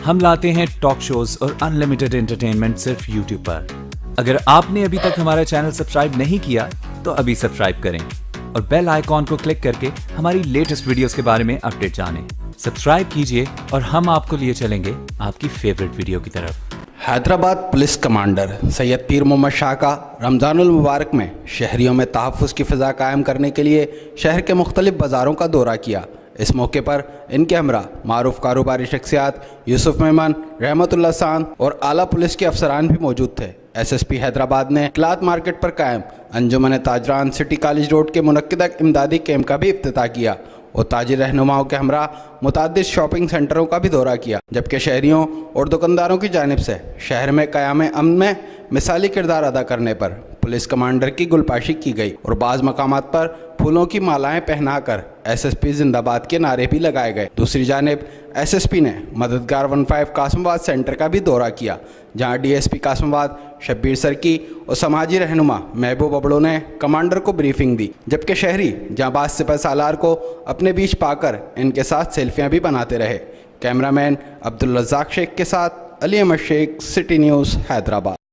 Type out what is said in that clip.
ہم لاتے ہیں ٹاک شوز اور انلمیٹڈ انٹرٹینمنٹ صرف یوٹیوب پر۔ اگر آپ نے ابھی تک ہمارا چینل سبسکرائب نہیں کیا تو ابھی سبسکرائب کریں اور بیل آئیکن کو کلک کر کے ہماری لیٹسٹ ویڈیوز کے بارے میں اپڈیٹ جانیں۔ سبسکرائب کیجئے اور ہم آپ کو لیے چلیں گے آپ کی فیورٹ ویڈیو کی طرف۔ حیدرآباد پولیس کمانڈر سید پیر محمد شاہ کا رمضان المبارک میں شہریوں میں تحفظ کی فضا قائم کرنے کے لیے شہر کے مختلف بازاروں کا دورہ کیا۔ اس موقع پر ان کے ہمراہ معروف کاروباری شخصیات یوسف میمن، رحمت اللہ سان اور اعلیٰ پولیس کے افسران بھی موجود تھے۔ ایس ایس پی حیدرآباد نے کلاتھ مارکیٹ پر قائم انجمن تاجران سٹی کالج روڈ کے منعقدہ امدادی کیمپ کا بھی افتتاح کیا اور تاجر رہنماؤں کے ہمراہ متعدد شاپنگ سینٹروں کا بھی دورہ کیا، جبکہ شہریوں اور دکانداروں کی جانب سے شہر میں قیام امن میں مثالی کردار ادا کرنے پر پولیس کمانڈر کی گلپاشی کی گئی اور بعض مقامات پر پھولوں کی مالائیں پہنا کر ایس ایس پی زندہ باد کے نعرے بھی لگائے گئے۔ دوسری جانب ایس ایس پی نے مددگار 15 قاسم آباد سینٹر کا بھی دورہ کیا، جہاں ڈی ایس پی قاسم آباد شبیر سرکی اور سماجی رہنما محبوب ابڑو نے کمانڈر کو بریفنگ دی، جبکہ شہری جانباز سپہ سالار کو اپنے بیچ پا کر ان کے ساتھ سیلفیاں بھی بناتے رہے۔ کیمرہ مین عبدالرزاق شیخ کے ساتھ علی احمد شیخ، سٹی نیوز، حیدرآباد۔